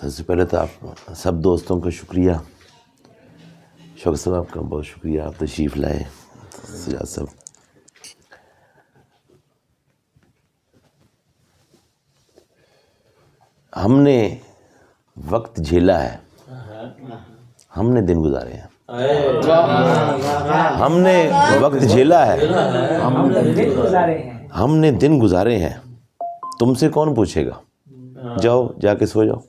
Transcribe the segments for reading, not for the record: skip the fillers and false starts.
سب سے پہلے تو آپ سب دوستوں کا شکریہ، شوکت صاحب آپ کا بہت شکریہ، آپ تشریف لائے سجاد صاحب۔ ہم نے وقت جھیلا ہے، ہم نے دن گزارے ہیں، ہم نے وقت جھیلا ہے، ہم نے دن گزارے ہیں، تم سے کون پوچھے گا، جاؤ جا کے سو جاؤ۔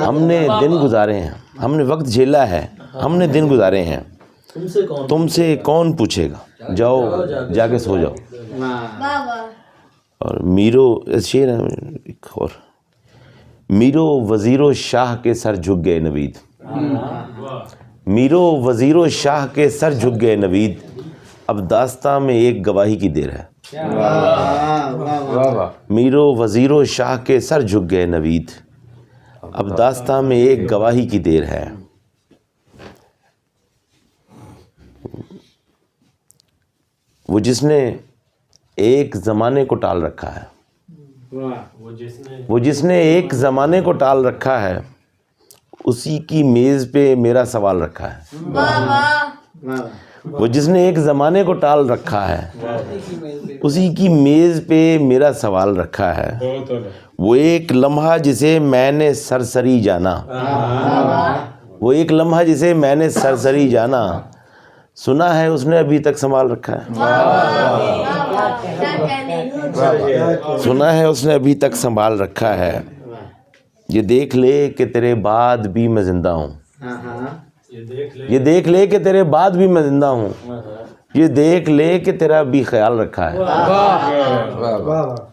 ہم نے دن گزارے ہیں، ہم نے وقت جھیلا ہے، ہم نے دن گزارے ہیں، تم سے کون پوچھے گا، جاؤ جا کے سو جاؤ۔ اور شعر ہے ایک اور، میرو وزیر و شاہ کے سر جھک گئے نوید، میرو وزیر و شاہ کے سر جھک گئے نوید، اب داستاں میں ایک گواہی کی دیر ہے۔ میرو وزیر و شاہ کے سر جھک گئے نوید، اب داستاں میں ایک گواہی کی دیر ہے۔ وہ جس نے ایک زمانے کو ٹال رکھا ہے، وہ جس نے ایک زمانے کو ٹال رکھا ہے، اسی کی میز پہ میرا سوال رکھا ہے۔ وہ جس نے ایک زمانے کو ٹال رکھا ہے، اسی کی میز پہ میرا سوال رکھا ہے۔ وہ ایک لمحہ جسے میں نے سرسری جانا، وہ ایک لمحہ جسے میں نے سرسری جانا، سنا ہے اس نے ابھی تک سنبھال رکھا ہے، سنا ہے اس نے ابھی تک سنبھال رکھا ہے۔ یہ دیکھ لے کہ تیرے بعد بھی میں زندہ ہوں، یہ دیکھ لے کہ تیرے بعد بھی میں زندہ ہوں، یہ دیکھ لے کہ تیرا بھی خیال رکھا ہے۔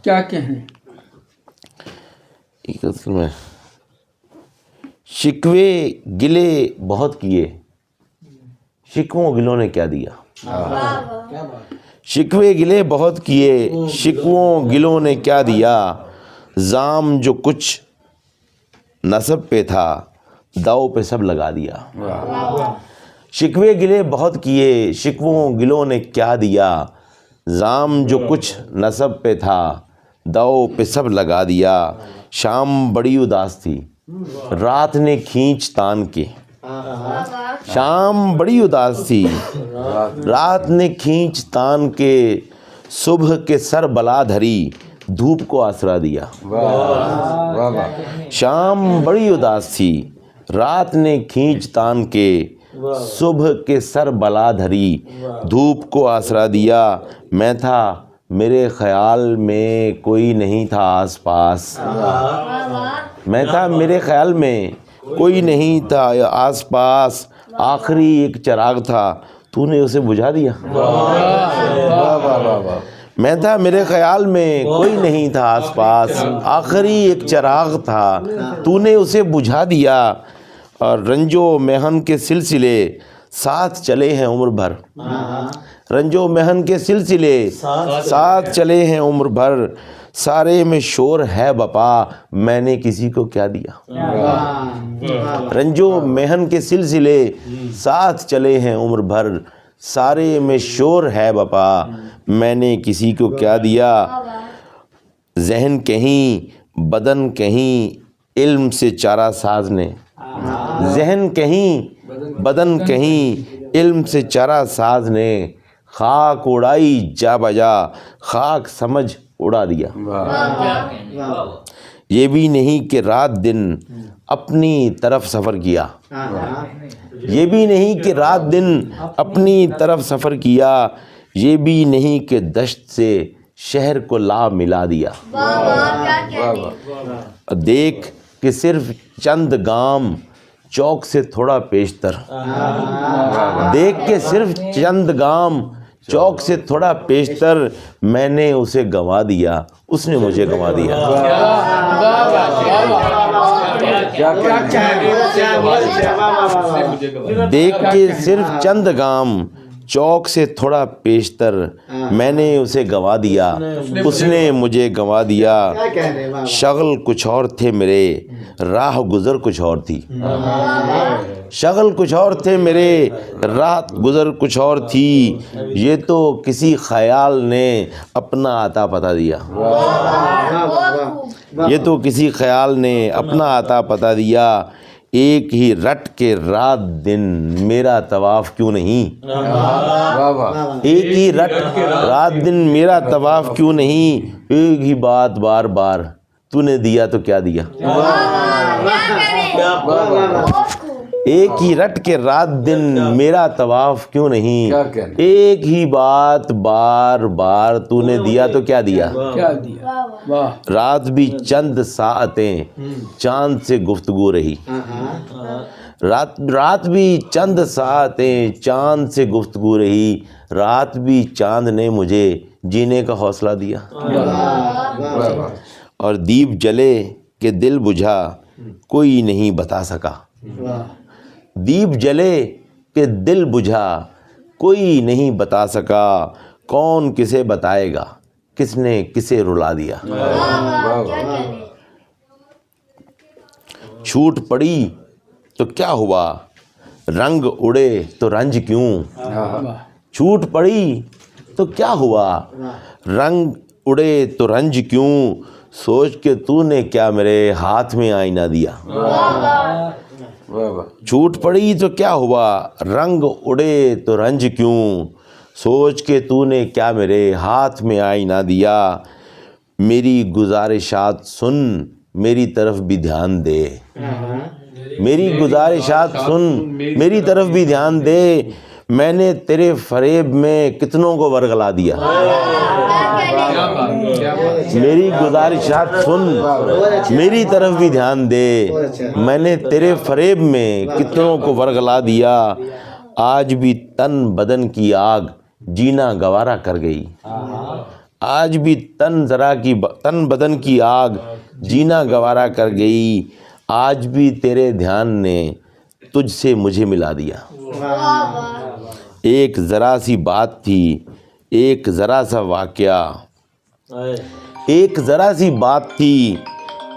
کیا کہیں، شکوے گلے بہت کیے، شکووں گلوں نے کیا دیا، شکوے گلے بہت کیے، شکووں گلوں نے کیا دیا، زام جو کچھ نسب پہ تھا داؤ پہ سب لگا دیا۔ شکوے گلے بہت کیے، شکووں گلوں نے کیا دیا، زام جو کچھ نسب پہ تھا داؤ پہ سب لگا دیا۔ شام بڑی اداس تھی، رات نے کھینچ تان کے، شام بڑی اداس تھی، رات نے کھینچ تان کے، صبح کے سر بلا دھری دھوپ کو آسرا دیا۔ شام بڑی اداس تھی، رات نے کھینچ تان کے، صبح کے سر بلا دھری دھوپ کو آسرا دیا۔ میں تھا میرے خیال میں کوئی نہیں تھا آس پاس، میں تھا میرے خیال میں کوئی نہیں تھا آس پاس، آخری ایک چراغ تھا تو نے اسے بجھا دیا۔ میں تھا میرے خیال میں کوئی نہیں تھا آس پاس، آخری ایک چراغ تھا تو نے اسے بجھا دیا۔ اور رنج و محن کے سلسلے ساتھ چلے ہیں عمر بھر، رنج و محن کے سلسلے ساتھ چلے ہیں عمر بھر، سارے میں شور ہے بپا میں نے کسی کو کیا دیا۔ رنج و محن کے سلسلے ساتھ چلے ہیں عمر بھر، سارے میں شور ہے بپا میں نے کسی کو کیا دیا۔ ذہن کہیں بدن کہیں علم سے چارہ ساز نے، ذہن کہیں بدن کہیں علم سے چارہ ساز نے، خاک اڑائی جا بجا خاک سمجھ اڑا دیا۔ یہ بھی نہیں کہ رات دن اپنی طرف سفر کیا، یہ بھی نہیں کہ رات دن اپنی طرف سفر کیا، یہ بھی نہیں کہ دشت سے شہر کو لا ملا دیا۔ دیکھ کہ صرف چند گام چوک سے تھوڑا پیشتر، دیکھ کے صرف چند گام چوک سے تھوڑا پیشتر، میں نے اسے گنوا دیا اس نے مجھے گنوا دیا۔ دیکھ کے صرف چند گام چوک سے تھوڑا پیشتر میں نے اسے گنوا دیا، اس نے مجھے گنوا دیا۔ شغل کچھ اور تھے میرے، راہ گزر کچھ اور تھی۔ شغل کچھ اور تھے میرے، راہ گزر کچھ اور تھی، یہ تو کسی خیال نے اپنا عطا پتہ دیا۔ یہ تو کسی خیال نے اپنا عطا پتہ دیا۔ ایک ہی رٹ کے رات دن میرا طواف کیوں نہیں؟ ایک ہی رٹ رات دن میرا طواف کیوں نہیں؟ ایک ہی بات بار بار، تو نے دیا تو کیا دیا؟ ایک ہی رٹ کے رات دن میرا طواف کیوں نہیں؟ ایک ہی بات بار بار، تو نے دیا تو کیا دیا؟ رات بھی چند ساعتیں چاند سے گفتگو رہی، رات بھی چند ساعتیں چاند سے گفتگو رہی، رات بھی چاند نے مجھے جینے کا حوصلہ دیا۔ اور دیپ جلے کہ دل بجھا کوئی نہیں بتا سکا، دیپ جلے کہ دل بجھا کوئی نہیں بتا سکا، کون کسے بتائے گا کس نے کسے رلا دیا۔ چھوٹ پڑی تو کیا ہوا، رنگ اڑے تو رنج کیوں؟ چھوٹ پڑی تو کیا ہوا، رنگ اڑے تو رنج کیوں؟ سوچ کے تو نے کیا میرے ہاتھ میں آئینہ دیا۔ چھوٹ پڑی تو کیا ہوا، رنگ اڑے تو رنج کیوں؟ سوچ کے تو نے کیا میرے ہاتھ میں آئینہ دیا۔ میری گزارشات سن، میری طرف بھی دھیان دے، میری گزارشات سن، میری طرف بھی دھیان دے، میں نے تیرے فریب میں کتنوں کو ورگلا دیا۔ میری گزارشات سن، میری طرف بھی دھیان دے، میں نے تیرے فریب میں کتنوں کو ورگلا دیا۔ آج بھی تن بدن کی آگ جینا گوارا کر گئی، آج بھی تن بدن کی آگ جینا گوارا کر گئی، آج بھی تیرے دھیان نے تجھ سے مجھے ملا دیا۔ ایک ذرا سی بات تھی، ایک ذرا سا واقعہ، ایک ذرا سی بات تھی،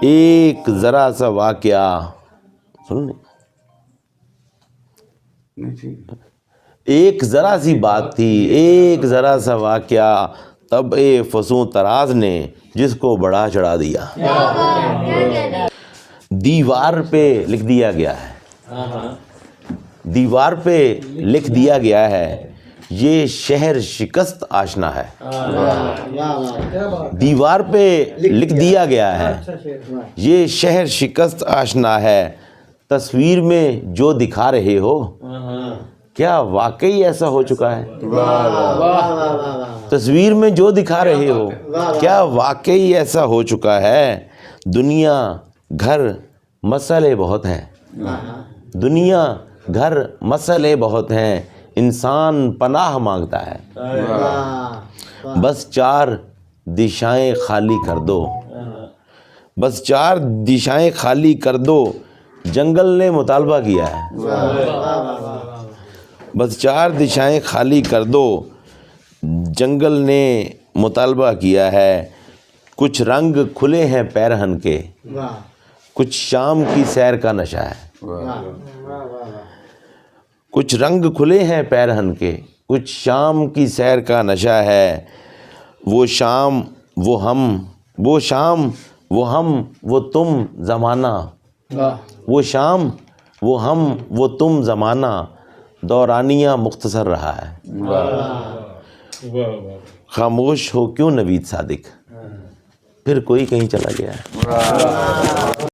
ایک ذرا سا واقعہ، ایک ذرا سی بات تھی، ایک ذرا سا واقعہ، تب فسوں تراز نے جس کو بڑا چڑھا دیا۔ دیوار پہ لکھ دیا گیا ہے، دیوار پہ لکھ دیا گیا ہے، یہ شہر شکست آشنا ہے۔ دیوار پہ لکھ دیا گیا ہے، یہ شہر شکست آشنا ہے۔ تصویر میں جو دکھا رہے ہو کیا واقعی ایسا ہو چکا ہے؟ تصویر میں جو دکھا رہے ہو کیا واقعی ایسا ہو چکا ہے؟ دنیا گھر مسئلے بہت ہیں، دنیا گھر مسئلے بہت ہیں، انسان پناہ مانگتا ہے۔ بس چار دشائیں خالی کر دو، بس چار دشائیں خالی کر دو، جنگل نے مطالبہ کیا ہے۔ بس چار دشائیں خالی کر دو، جنگل نے مطالبہ کیا ہے۔ کچھ رنگ کھلے ہیں پیرہن کے، کچھ شام کی سیر کا نشہ ہے۔ کچھ رنگ کھلے ہیں پیرہن کے، کچھ شام کی سیر کا نشہ ہے۔ وہ شام وہ ہم، وہ شام وہ ہم وہ تم زمانہ، وہ شام وہ ہم وہ تم زمانہ، دورانیہ مختصر رہا ہے۔ خاموش ہو کیوں نوید صادق، پھر کوئی کہیں چلا گیا ہے۔